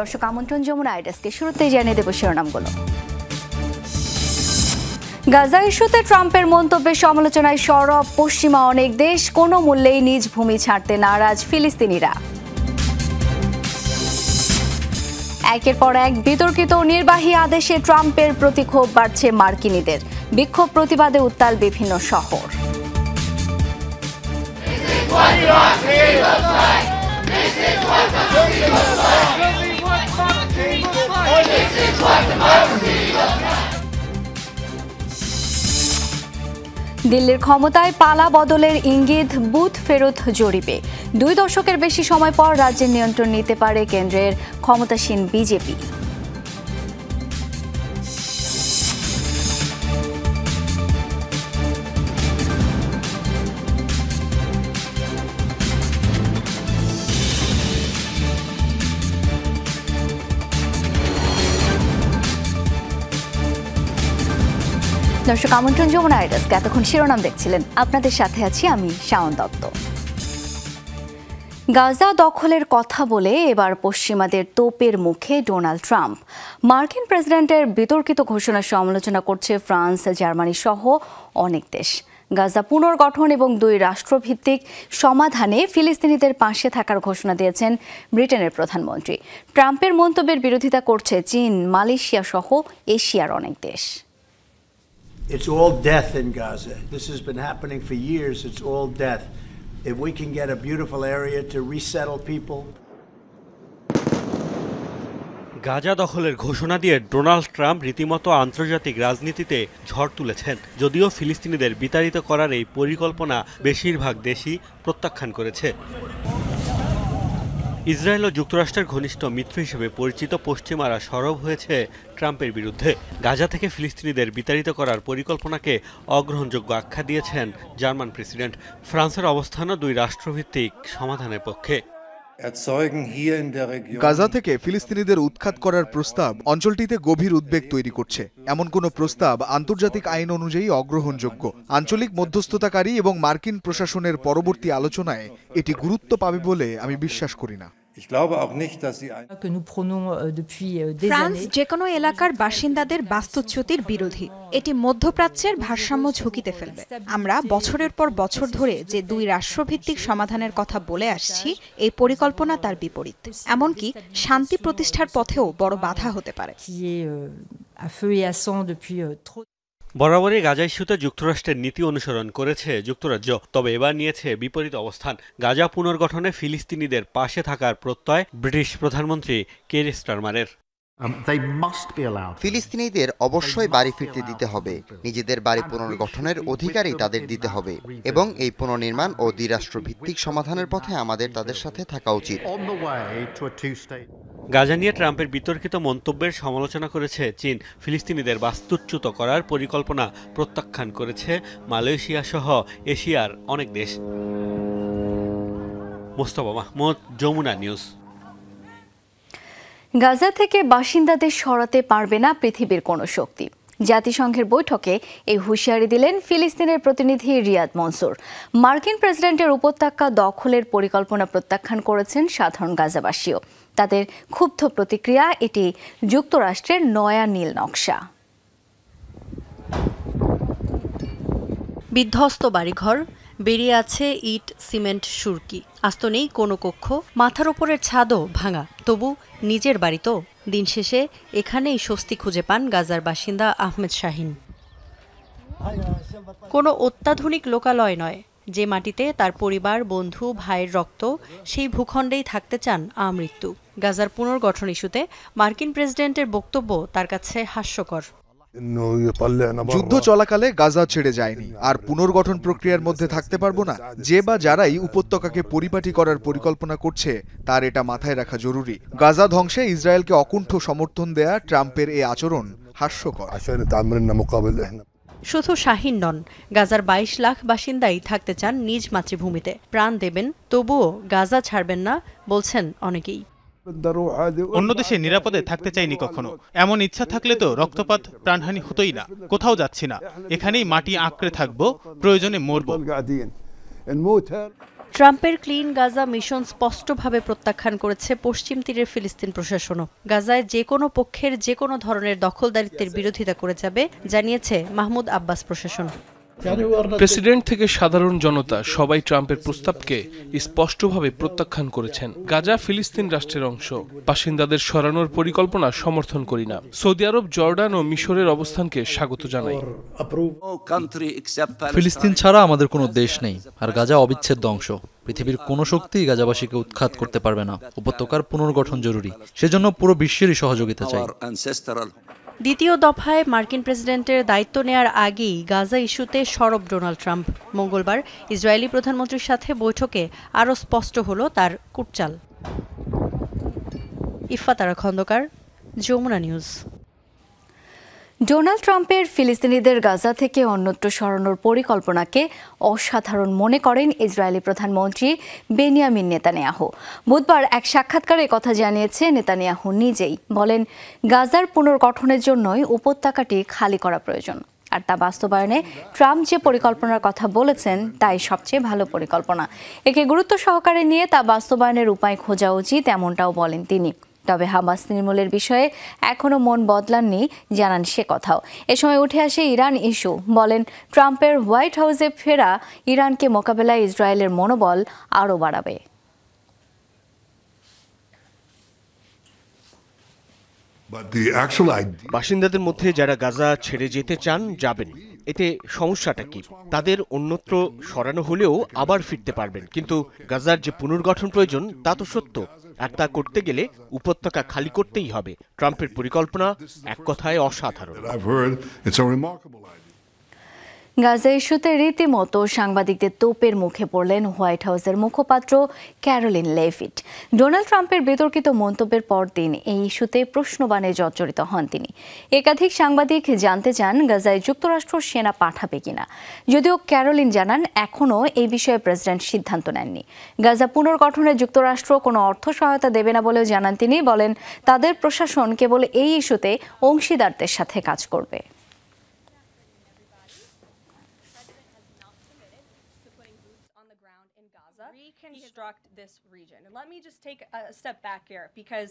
দর্শক আমন্ত্রণ যমুনা আইডেস্কে শুরুতেই জানিয়ে দেব শিরোনামগুলো। গাজা ইস্যুতে ট্রাম্পের মন্তব্যের সমালোচনায় সরব পশ্চিমা অনেক দেশ, কোনো মূল্যেই নিজ ভূমি ছাড়তে নারাজ ফিলিস্তিনিরা। একের পর এক বিতর্কিত নির্বাহী আদেশে ট্রাম্পের প্রতি ক্ষোভ বাড়ছে মার্কিনীদের, বিক্ষোভ প্রতিবাদে উত্তাল বিভিন্ন শহর। দিল্লির ক্ষমতায় পালা বদলের ইঙ্গিত বুথ ফেরত জরিপে। 2 দশকের বেশি সময় পর রাজ্যের নিয়ন্ত্রণ নিতে পারে কেন্দ্রের ক্ষমতাসীন বিজেপি। দর্শক আমন্ত্রণ যমুনা আইডেস্ক, এতক্ষণ শিরোনাম দেখছিলেন, আপনাদের সাথে আছি আমি শাওন দত্ত। গাজা দখলের কথা বলে এবার পশ্চিমাদের তোপের মুখে ডোনাল্ড ট্রাম্প। মার্কিন প্রেসিডেন্টের বিতর্কিত ঘোষণার সমালোচনা করছে ফ্রান্স, জার্মানি সহ অনেক দেশ। গাজা পুনর্গঠন এবং 2 রাষ্ট্রভিত্তিক সমাধানে ফিলিস্তিনিদের পাশে থাকার ঘোষণা দিয়েছেন ব্রিটেনের প্রধানমন্ত্রী। ট্রাম্পের মন্তব্যের বিরোধিতা করছে চীন, মালয়েশিয়া সহ এশিয়ার অনেক দেশ। It's all death in Gaza. This has been happening for years. It's all death. If we can get a beautiful area to resettle people. Gaza দখলের ঘোষণা দিয়ে ডোনাল্ড ট্রাম্প রীতিমতো আন্তর্জাতিক রাজনীতিতে ঝড় তুলেছেন। যদিও ফিলিস্তিনিদের বিতাড়িত করার এই পরিকল্পনা বেশিরভাগ দেশই প্রত্যাখ্যান করেছে। ইসরায়েল ও যুক্তরাষ্ট্রের ঘনিষ্ঠ মিত্র হিসেবে পরিচিত পশ্চিমারা সরব হয়েছে ট্রাম্পের বিরুদ্ধে। গাজা থেকে ফিলিস্তিনিদের বিতাড়িত করার পরিকল্পনাকে অগ্রহণযোগ্য আখ্যা দিয়েছেন জার্মান প্রেসিডেন্ট। ফ্রান্সের অবস্থানও 2 রাষ্ট্রভিত্তিক সমাধানের পক্ষে। গাজা থেকে ফিলিস্তিনিদের উৎখাত করার প্রস্তাব অঞ্চলটিতে গভীর উদ্বেগ তৈরি করছে। এমন কোনো প্রস্তাব আন্তর্জাতিক আইন অনুযায়ী অগ্রহণযোগ্য। আঞ্চলিক মধ্যস্থতাকারী এবং মার্কিন প্রশাসনের পরবর্তী আলোচনায় এটি গুরুত্ব পাবে বলে আমি বিশ্বাস করি না। ফ্রান্স যেকোনো এলাকার বাসিন্দাদের বাস্তুচ্যুতির বিরোধী। এটি মধ্যপ্রাচ্যের ভারসাম্য ঝুঁকিতে ফেলবে। আমরা বছরের পর বছর ধরে যে 2 রাষ্ট্রভিত্তিক সমাধানের কথা বলে আসছি, এই পরিকল্পনা তার বিপরীত। এমনকি শান্তি প্রতিষ্ঠার পথেও বড় বাধা হতে পারে। বরাবরই গাজা ইস্যুতে যুক্তরাষ্ট্রের নীতি অনুসরণ করেছে যুক্তরাজ্য, তবে এবার নিয়েছে বিপরীত অবস্থান। গাজা পুনর্গঠনে ফিলিস্তিনিদের পাশে থাকার প্রত্যয় ব্রিটিশ প্রধানমন্ত্রী কের স্টারমারের। ফিলিস্তিনিদের অবশ্যই বাড়ি ফিরতে দিতে হবে। নিজেদের বাড়ি পুনর্গঠনের অধিকারই তাদের দিতে হবে এবং এই পুনর্নির্মাণ ও 2 রাষ্ট্রভিত্তিক সমাধানের পথে আমাদের তাদের সাথে থাকা উচিত। গাজা নিয়ে ট্রাম্পের বিতর্কিত মন্তব্যের সমালোচনা করেছে চীন। ফিলিস্তিনিদের বাস্তুচ্যুত করার পরিকল্পনা প্রত্যাখ্যান করেছে মালয়েশিয়া সহ এশিয়ার অনেক দেশ। মোস্তফা মাহমুদ, যমুনা নিউজ। গাজা থেকে বাসিন্দাদের সরাতে পারবে না পৃথিবীর কোনো শক্তি। জাতিসংঘের বৈঠকে এই হুঁশিয়ারি দিলেন ফিলিস্তিনের প্রতিনিধি রিয়াদ মনসুর। মার্কিন প্রেসিডেন্টের উপত্যকা দখলের পরিকল্পনা প্রত্যাখ্যান করেছেন সাধারণ গাজাবাসীও। তাদের ক্ষুব্ধ প্রতিক্রিয়া, এটি যুক্তরাষ্ট্রের নয়া নীল নকশা। বিধ্বস্ত বাড়িঘর, বেরিয়ে আছে ইট, সিমেন্ট, সুরকি, আস্ত নেই কোনো কক্ষ, মাথার ওপরের ছাদও ভাঙা। তবু নিজের বাড়ি তো। দিন শেষে এখানেই স্বস্তি খুঁজে পান গাজার বাসিন্দা আহমেদ শাহিন। কোনো অত্যাধুনিক লোকালয় নয়, যে মাটিতে তার পরিবার, বন্ধু, ভাইয়ের রক্ত, সেই ভূখণ্ডেই থাকতে চান আমৃত্যু। গাজার পুনর্গঠন ইস্যুতে মার্কিন প্রেসিডেন্টের বক্তব্য তার কাছে হাস্যকর। যুদ্ধ চলাকালে গাজা ছেড়ে যায়নি, আর পুনর্গঠন প্রক্রিয়ার মধ্যে থাকতে পারবো না। যে বা যারাই উপত্যকাকে পরিপাটি করার পরিকল্পনা করছে, তার এটা মাথায় রাখা জরুরি। গাজা ধ্বংসে ইসরায়েলকে অকুণ্ঠ সমর্থন দেয়া ট্রাম্পের এই আচরণ হাস্যকর। শুধু শাহিন নন, গাজার 22 লাখ বাসিন্দাই থাকতে চান নিজ মাতৃভূমিতে। প্রাণ দেবেন, তবুও গাজা ছাড়বেন না বলছেন অনেকেই। অন্য দেশে নিরাপদে থাকতে চাইনি কখনো। এমন ইচ্ছা থাকলে তো রক্তপাত, প্রাণহানি হতোই না। কোথাও যাচ্ছি না, এখানেই মাটি আঁকড়ে থাকবো, প্রয়োজনে মরবো। ট্রাম্পের ক্লিন গাজা মিশন স্পষ্টভাবে প্রত্যাখ্যান করেছে পশ্চিম তীরের ফিলিস্তিন প্রশাসনও। গাজায় যে কোনো পক্ষের যে কোনো ধরনের দখলদারিত্বের বিরোধিতা করে যাবে জানিয়েছে মাহমুদ আব্বাস প্রশাসন। প্রেসিডেন্ট থেকে সাধারণ জনতা সবাই ট্রাম্পের প্রস্তাবকে স্পষ্টভাবে প্রত্যাখ্যান করেছেন। গাজা ফিলিস্তিন রাষ্ট্রের অংশ, বাসিন্দাদের সরানোর পরিকল্পনা সমর্থন করি না। সৌদি আরব, জর্ডান ও মিশরের অবস্থানকে স্বাগত জানাই। ফিলিস্তিন ছাড়া আমাদের কোনো দেশ নেই, আর গাজা অবিচ্ছেদ্য অংশ। পৃথিবীর কোনো শক্তিই গাজাবাসীকে উৎখাত করতে পারবে না। উপত্যকার পুনর্গঠন জরুরি, সেজন্য পুরো বিশ্বেরই সহযোগিতা চাই। দ্বিতীয় দফায় মার্কিন প্রেসিডেন্টের দায়িত্ব নেয়ার আগেই গাজা ইস্যুতে সরব ডোনাল্ড ট্রাম্প। মঙ্গলবার ইসরায়েলি প্রধানমন্ত্রীর সাথে বৈঠকে আরও স্পষ্ট হলো তার কুটচাল। ইফফাতারা খন্দকার, যমুনা নিউজ। ডোনাল্ড ট্রাম্পের ফিলিস্তিনিদের গাজা থেকে অন্যত্র সরানোর পরিকল্পনাকে অসাধারণ মনে করেন ইসরায়েলি প্রধানমন্ত্রী বেনিয়ামিন নেতানিয়াহু। বুধবার এক সাক্ষাৎকারে কথা জানিয়েছে নেতানিয়াহু নিজেই। বলেন, গাজার পুনর্গঠনের জন্যই উপত্যকাটি খালি করা প্রয়োজন, আর তা বাস্তবায়নে ট্রাম্প যে পরিকল্পনার কথা বলেছেন তাই সবচেয়ে ভালো পরিকল্পনা। একে গুরুত্ব সহকারে নিয়ে তা বাস্তবায়নের উপায় খোঁজা উচিত, এমনটাও বলেন তিনি। তবে হামাস নির্মূলের বিষয়ে এখনও মন বদলাননি জানান সে কথাও। এ সময় উঠে আসে ইরান ইস্যু। বলেন, ট্রাম্পের হোয়াইট হাউসে ফেরা ইরানকে মোকাবেলায় ইসরায়েলের মনোবল আরও বাড়াবে। বাসিন্দাদের মধ্যে যারা গাজা ছেড়ে যেতে চান যাবেন, এতে সমস্যাটা কি? তাদের অন্যত্র সরানো হলেও আবার ফিরতে পারবেন, কিন্তু গাজার যে পুনর্গঠন প্রয়োজন তা তো সত্য, আর তা করতে গেলে উপত্যকা খালি করতেই হবে। ট্রাম্পের পরিকল্পনা এক কথায় অসাধারণ। গাজা ইস্যুতে রীতিমতো সাংবাদিকদের তোপের মুখে পড়লেন হোয়াইট হাউসের মুখপাত্র ক্যারোলিন লেভিট। ডোনাল্ড ট্রাম্পের বিতর্কিত মন্তব্যের পরদিন এই ইস্যুতে প্রশ্নবাণে জর্জরিত হন তিনি। একাধিক সাংবাদিক জানতে চান গাজায় যুক্তরাষ্ট্র সেনা পাঠাবে কিনা। যদিও ক্যারোলিন জানান, এখনও এই বিষয়ে প্রেসিডেন্ট সিদ্ধান্ত নেননি। গাজা পুনর্গঠনে যুক্তরাষ্ট্র কোনো অর্থ সহায়তা দেবে না বলেও জানান তিনি। বলেন, তাদের প্রশাসন কেবল এই ইস্যুতে অংশীদারদের সাথে কাজ করবে। Reconstruct this region. And let me just take a step back here, because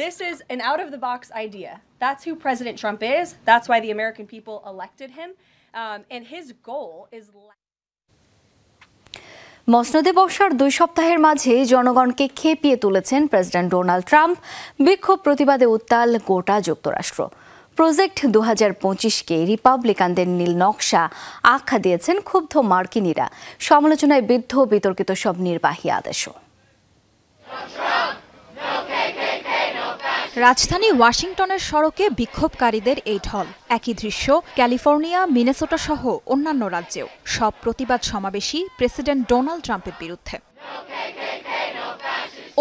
this is an out-of-the-box idea. That's who President Trump is. That's why the American people elected him. And his goal is... মসনদে বসার 2 সপ্তাহের মাঝে জনগণকে খেপিয়ে তুলেছেন president Donald Trump. বিক্ষোভ প্রতিবাদে উত্তাল গোটা যুক্তরাষ্ট্র। প্রজেক্ট 2025-কে রিপাবলিকানদের নীল নকশা আখ্যা দিয়েছেন ক্ষুব্ধ মার্কিনীরা। সমালোচনায় বিদ্ধ বিতর্কিত সব নির্বাহী আদেশও। রাজধানী ওয়াশিংটনের সড়কে বিক্ষোভকারীদের এই ঢল। একই দৃশ্য ক্যালিফোর্নিয়া, মিনেসোটা সহ অন্যান্য রাজ্যেও। সব প্রতিবাদ সমাবেশই প্রেসিডেন্ট ডোনাল্ড ট্রাম্পের বিরুদ্ধে।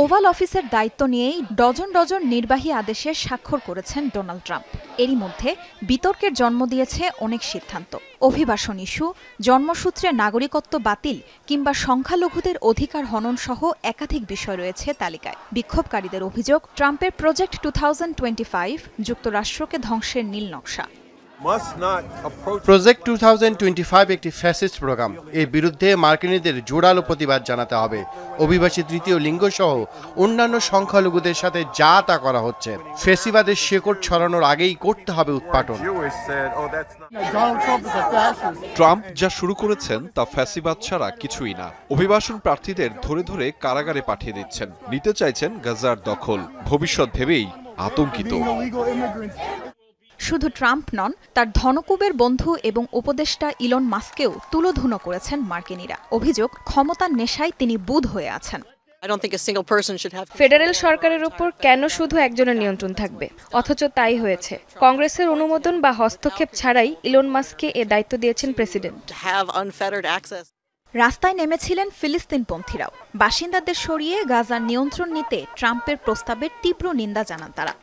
ওভাল অফিসের দায়িত্ব নিয়েই ডজন ডজন নির্বাহী আদেশে স্বাক্ষর করেছেন ডোনাল্ড ট্রাম্প। এরই মধ্যে বিতর্কের জন্ম দিয়েছে অনেক সিদ্ধান্ত। অভিবাসন ইস্যু, জন্মসূত্রে নাগরিকত্ব বাতিল কিংবা সংখ্যালঘুদের অধিকার হনন সহ একাধিক বিষয় রয়েছে তালিকায়। বিক্ষোভকারীদের অভিযোগ, ট্রাম্পের প্রজেক্ট 2025 যুক্তরাষ্ট্রকে ধ্বংসের নীল নকশা। প্রজেক্ট 2025 একটি ফ্যাসিস্ট প্রোগ্রাম। এর বিরুদ্ধে মার্কিনীদের জোরালো প্রতিবাদ জানাতে হবে। অভিবাসী তৃতীয় লিঙ্গ সহ অন্যান্য সংখ্যালঘুদের সাথে যা তা করা হচ্ছে, ফ্যাসিবাদের শেকড় ছড়ানোর আগেই করতে হবে উৎপাটন। ট্রাম্প যা শুরু করেছেন তা ফ্যাসিবাদ ছাড়া কিছুই না। অভিবাসন প্রার্থীদের ধরে ধরে কারাগারে পাঠিয়ে দিচ্ছেন, নিতে চাইছেন গাজার দখল। ভবিষ্যৎ ভেবেই আতঙ্কিত। শুধু ট্রাম্প নন, তার ধনকুবের বন্ধু এবং উপদেষ্টা ইলন মাস্ককেও তুলোধুনো করেছেন মার্কিনীরা। অভিযোগ, ক্ষমতার নেশায় তিনি বুঁদ হয়ে আছেন। ফেডারেল সরকারের উপর কেন শুধু একজনের নিয়ন্ত্রণ থাকবে? অথচ তাই হয়েছে। কংগ্রেসের অনুমোদন বা হস্তক্ষেপ ছাড়াই ইলন মাস্ককে এ দায়িত্ব দিয়েছেন প্রেসিডেন্ট। রাস্তায় নেমেছিলেন ফিলিস্তিনপন্থীরাও। বাসিন্দাদের সরিয়ে গাজার নিয়ন্ত্রণ নিতে ট্রাম্পের প্রস্তাবের তীব্র নিন্দা জানান তারা।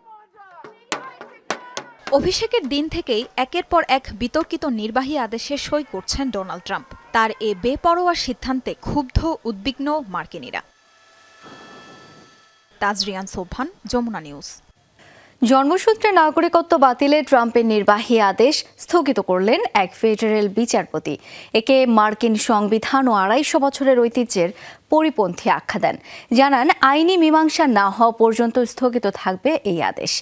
অভিষেকের দিন থেকেই একের পর এক বিতর্কিত নির্বাহী আদেশে সই করছেন ডোনাল্ড ট্রাম্প। তার এ বেপরোয়া সিদ্ধান্তে ক্ষুব্ধ, উদ্বিগ্ন মার্কিনীরা। তাজরিয়ান সোবহান, যমুনা নিউজ। জন্মসূত্রে নাগরিকত্ব বাতিলে ট্রাম্পের নির্বাহী আদেশ স্থগিত করলেন এক ফেডারেল বিচারপতি। একে মার্কিন সংবিধান ও ২৫০ বছরের ঐতিহ্যের পরিপন্থী আখ্যা দেন। জানান, আইনি মীমাংসা না হওয়া পর্যন্ত স্থগিত থাকবে এই আদেশ।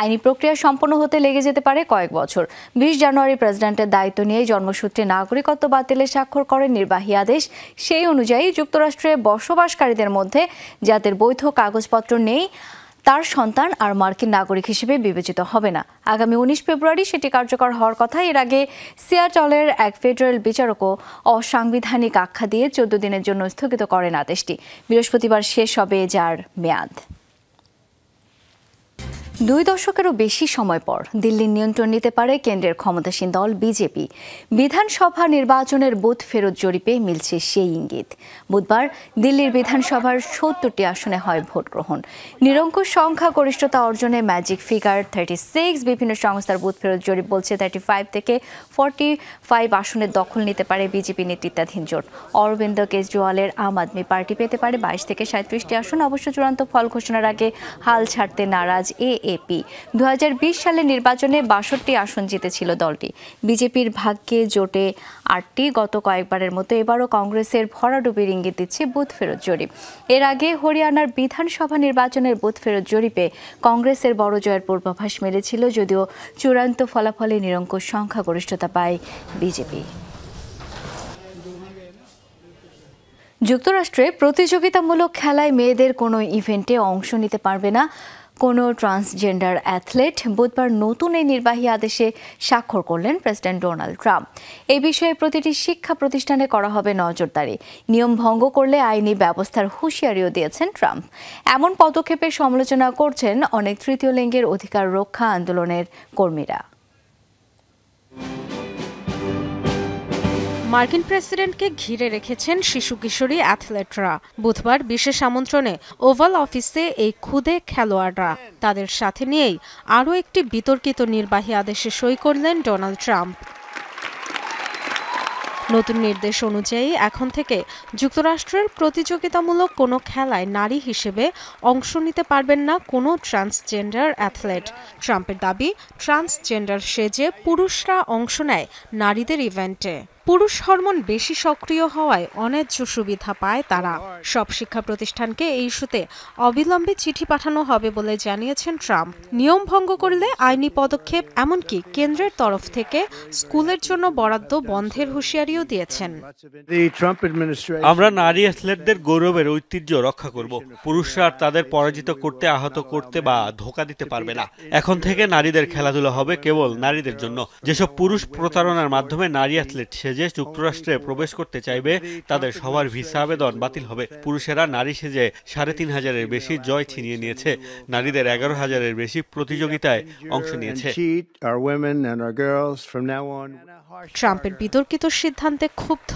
আইনি প্রক্রিয়া সম্পন্ন হতে লেগে যেতে পারে কয়েক বছর। ২০ জানুয়ারি প্রেসিডেন্টের দায়িত্ব নিয়ে জন্মসূত্রে নাগরিকত্ব বাতিলে স্বাক্ষর করেন নির্বাহী আদেশ। সেই অনুযায়ী যুক্তরাষ্ট্রে বসবাসকারীদের মধ্যে যাদের বৈধ কাগজপত্র নেই তার সন্তান আর মার্কিন নাগরিক হিসেবে বিবেচিত হবে না। আগামী ১৯ ফেব্রুয়ারি সেটি কার্যকর হওয়ার কথা। এর আগে সিয়াটলের এক ফেডারেল বিচারকও অসাংবিধানিক আখ্যা দিয়ে ১৪ দিনের জন্য স্থগিত করেন আদেশটি। বৃহস্পতিবার শেষ হবে যার মেয়াদ। ২ দশকেরও বেশি সময় পর দিল্লির নিয়ন্ত্রণ নিতে পারে কেন্দ্রের ক্ষমতাসীন দল বিজেপি। বিধানসভা নির্বাচনের বুথ ফেরত জরিপে মিলছে সেই ইঙ্গিত। বুধবার দিল্লির বিধানসভার ৭০টি আসনে হয় ভোট গ্রহণ। নিরঙ্কুশ সংখ্যাগরিষ্ঠতা অর্জনে ম্যাজিক ফিগার 36। বিভিন্ন সংস্থার বুথ ফেরত জরিপ বলছে 35 থেকে 45 আসনের দখল নিতে পারে বিজেপি নেতৃত্বাধীন জোট। অরবিন্দ কেজরিওয়ালের আম আদমি পার্টি পেতে পারে 22 থেকে 37টি আসন। অবশ্য চূড়ান্ত ফল ঘোষণার আগে হাল ছাড়তে নারাজ এএপি। ২০২০ সালের নির্বাচনে ৬২ আসন জিতেছিল দলটি। বিজেপির ভাগ্যে জোটে ৮টি। গত কয়েকবারের মতো এবারও কংগ্রেসের ভরাডুবির ইঙ্গিত দিচ্ছে বুথ ফেরত জরিপ। এর আগে হরিয়ানার বিধানসভা নির্বাচনের বুথ ফেরত জরিপে কংগ্রেসের বড় জয়ের পূর্বাভাস মিলেছিল, যদিও চূড়ান্ত ফলাফলে নিরঙ্কুশ সংখ্যাগরিষ্ঠতা পায় বিজেপি। যুক্তরাষ্ট্রে প্রতিযোগিতামূলক খেলায় মেয়েদের কোনো ইভেন্টে অংশ নিতে পারবে না কোনো ট্রান্সজেন্ডার অ্যাথলেট। বুধবার নতুন এই নির্বাহী আদেশে স্বাক্ষর করলেন প্রেসিডেন্ট ডোনাল্ড ট্রাম্প। এই বিষয়ে প্রতিটি শিক্ষা প্রতিষ্ঠানে করা হবে নজরদারি। নিয়ম ভঙ্গ করলে আইনি ব্যবস্থার হুঁশিয়ারিও দিয়েছেন ট্রাম্প। এমন পদক্ষেপের সমালোচনা করছেন অনেক তৃতীয় লিঙ্গের অধিকার রক্ষা আন্দোলনের কর্মীরা। মার্কিন প্রেসিডেন্টকে ঘিরে রেখেছেন শিশু কিশোরী অ্যাথলেটরা। বুধবার বিশেষ আমন্ত্রণে ওভাল অফিসে এই খুদে খেলোয়াড়রা। তাদের সাথে নিয়েই আরও একটি বিতর্কিত নির্বাহী আদেশে সই করলেন ডোনাল্ড ট্রাম্প। নতুন নির্দেশ অনুযায়ী এখন থেকে যুক্তরাষ্ট্রের প্রতিযোগিতামূলক কোনো খেলায় নারী হিসেবে অংশ নিতে পারবেন না কোনো ট্রান্সজেন্ডার অ্যাথলেট। ট্রাম্পের দাবি, ট্রান্সজেন্ডার সেজে পুরুষরা অংশ নেয় নারীদের ইভেন্টে। পুরুষ হরমোন বেশি সক্রিয় হওয়ায় অন্যায্য সুবিধা পায় তারা। সব শিক্ষা প্রতিষ্ঠানকে এই ইস্যুতে অবিলম্বে চিঠি পাঠানো হবে বলে জানিয়েছেন ট্রাম্প। নিয়ম ভঙ্গ করলে আইনি পদক্ষেপ, এমনকি কেন্দ্রের তরফ থেকে স্কুলের জন্য বরাদ্দ বন্ধের হুঁশিয়ারিও দিয়েছেন। আমরা নারী অ্যাথলেটদের গৌরবের ঐতিহ্য রক্ষা করব। পুরুষরা তাদের পরাজিত করতে, আহত করতে বা ধোঁকা দিতে পারবে না। এখন থেকে নারীদের খেলাধুলা হবে কেবল নারীদের জন্য। যেসব পুরুষ প্রতারণার মাধ্যমে নারী অ্যাথলেট সেজে যুক্তরাষ্ট্রে প্রবেশ করতে চাইবে তাদের সবার ভিসা আবেদন বাতিল হবে। পুরুষেরা নারী সেজে ৩৫০০-এর বেশি জয় ছিনিয়ে নিয়েছে। নারীদের ১১,০০০-এর বেশি প্রতিযোগিতায় অংশ নিয়েছে। ট্রাম্পের বিতর্কিত সিদ্ধান্তে ক্ষুব্ধ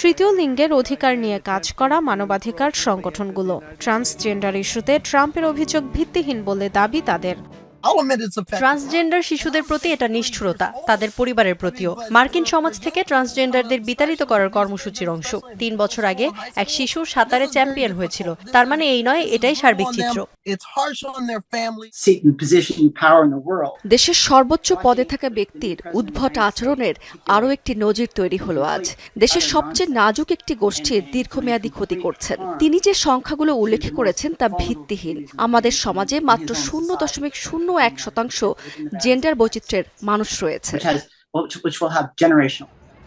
তৃতীয় লিঙ্গের অধিকার নিয়ে কাজ করা মানবাধিকার সংগঠনগুলো। ট্রান্সজেন্ডার ইস্যুতে ট্রাম্পের অভিযোগ ভিত্তিহীন বলে দাবি তাদের। ট্রান্সজেন্ডার শিশুদের প্রতি এটা নিষ্ঠুরতা, তাদের পরিবারের প্রতিও। মার্কিন সমাজ থেকে ট্রান্সজেন্ডারদের বিতাড়িত করার কর্মসূচির অংশ। ৩ বছর আগে এক শিশু সাঁতারে চ্যাম্পিয়ন হয়েছিল। তার মানে এই নয়, এটাই সার্বিক চিত্র। দেশের সর্বোচ্চ পদে থাকা ব্যক্তির উদ্ভট আচরণের আরও একটি নজির তৈরি হলো আজ। দেশের সবচেয়ে নাজুক একটি গোষ্ঠীর দীর্ঘমেয়াদী ক্ষতি করছেন। তিনি যে সংখ্যাগুলো উল্লেখ করেছেন তা ভিত্তিহীন। আমাদের সমাজে মাত্র 0.01% জেন্ডার বৈচিত্র্যের মানুষ রয়েছে।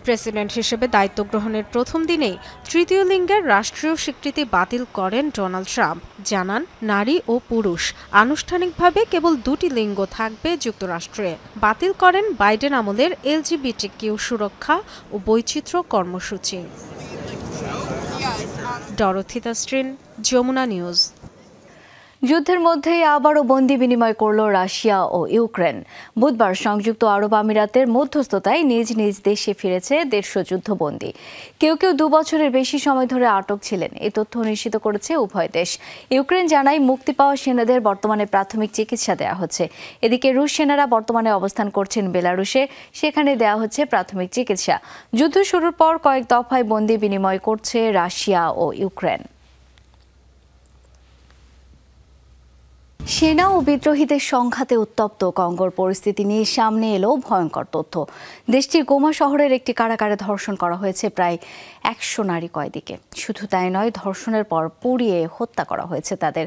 প্রেসিডেন্ট হিসেবে দায়িত্ব গ্রহণের প্রথম দিনেই তৃতীয় লিঙ্গের রাষ্ট্রীয় স্বীকৃতি বাতিল করেন ডোনাল্ড ট্রাম্প। জানান, নারী ও পুরুষ আনুষ্ঠানিকভাবে কেবল 2টি লিঙ্গ থাকবে যুক্তরাষ্ট্রে। বাতিল করেন বাইডেন আমলের LGBTQ সুরক্ষা ও বৈচিত্র্য কর্মসূচি। ডরথি তাস্ট্রিন, যমুনা নিউজ। যুদ্ধের মধ্যেই আবারও বন্দি বিনিময় করল রাশিয়া ও ইউক্রেন। বুধবার সংযুক্ত আরব আমিরাতের মধ্যস্থতায় নিজ নিজ দেশে ফিরেছে 150 যুদ্ধবন্দী। কেউ কেউ 2 বছরের বেশি সময় ধরে আটক ছিলেন। এই তথ্য নিশ্চিত করেছে উভয় দেশ। ইউক্রেন জানায়, মুক্তি পাওয়া সেনাদের বর্তমানে প্রাথমিক চিকিৎসা দেওয়া হচ্ছে। এদিকে রুশ সেনারা বর্তমানে অবস্থান করছেন বেলারুশে, সেখানে দেওয়া হচ্ছে প্রাথমিক চিকিৎসা। যুদ্ধ শুরুর পর কয়েক দফায় বন্দি বিনিময় করছে রাশিয়া ও ইউক্রেন। সেনা ও বিদ্রোহীদের সংঘাতে উত্তপ্ত কঙ্গোর পরিস্থিতি নিয়ে সামনে এলো ভয়ঙ্কর তথ্য। দেশটির গোমা শহরের একটি কারাগারে ধর্ষণ করা হয়েছে প্রায় 100 নারী কয়েদিকে। শুধু তাই নয়, ধর্ষণের পর পুড়িয়ে হত্যা করা হয়েছে তাদের।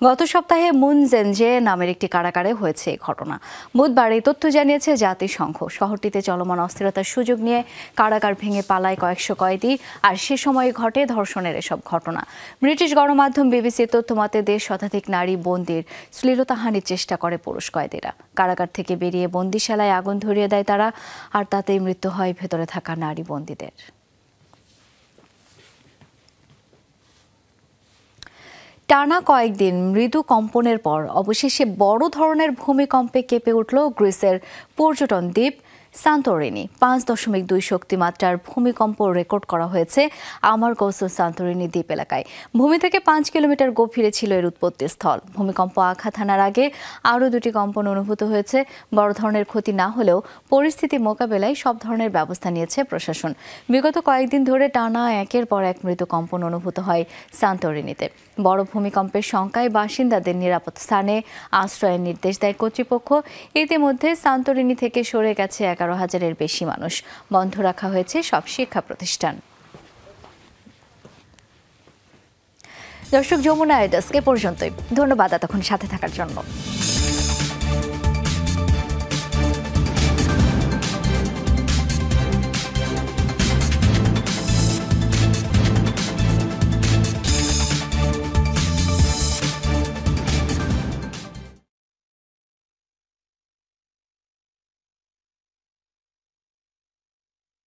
গত সপ্তাহে মুনজেনজে নামের একটি কারাগারে হয়েছে এই ঘটনা। বুধবার এই তথ্য জানিয়েছে জাতিসংঘ। শহরটিতে চলমান অস্থিরতার সুযোগ নিয়ে কারাগার ভেঙে পালায় কয়েকশো কয়েদি, আর সে সময় ঘটে ধর্ষণের এসব ঘটনা। ব্রিটিশ গণমাধ্যম বিবিসির তথ্য মতে 1.5 শতাধিক নারী বন্দির শ্লীলতাহানির চেষ্টা করে পুরুষ কয়েদিরা। কারাগার থেকে বেরিয়ে বন্দিশালায় আগুন ধরিয়ে দেয় তারা, আর তাতেই মৃত্যু হয় ভেতরে থাকা নারী বন্দীদের। টানা কয়েকদিন মৃদু কম্পনের পর অবশেষে বড় ধরনের ভূমিকম্পে কেঁপে উঠল গ্রিসের পর্যটন দ্বীপ সান্তোরিনি। 5.2 শক্তিমাত্রার ভূমিকম্প রেকর্ড করা হয়েছে আমারগোস সান্তোরিনি দ্বীপ এলাকায়। ভূমি থেকে 5 কিলোমিটার গভীরে ছিল এর উৎপত্তি স্থল। ভূমিকম্প আঘাত হানার আগে আরও 2টি কম্পন অনুভূত হয়েছে। বড় ধরনের ক্ষতি না হলেও পরিস্থিতি মোকাবেলায় সব ধরনের ব্যবস্থা নিয়েছে প্রশাসন। বিগত কয়েকদিন ধরে টানা একের পর এক মৃদু কম্পন অনুভূত হয় সান্তোরিনিতে। বড় ভূমিকম্পের শঙ্কায় বাসিন্দাদের নিরাপদ স্থানে আশ্রয়ের নির্দেশ দেয় কর্তৃপক্ষ। ইতিমধ্যে সান্তোরিনি থেকে সরে গেছে 11,000-এর বেশি মানুষ। বন্ধ রাখা হয়েছে সব শিক্ষা প্রতিষ্ঠান। দর্শক, যমুনা ডেস্ক এ পর্যন্তই। ধন্যবাদ এতক্ষণ সাথে থাকার জন্য।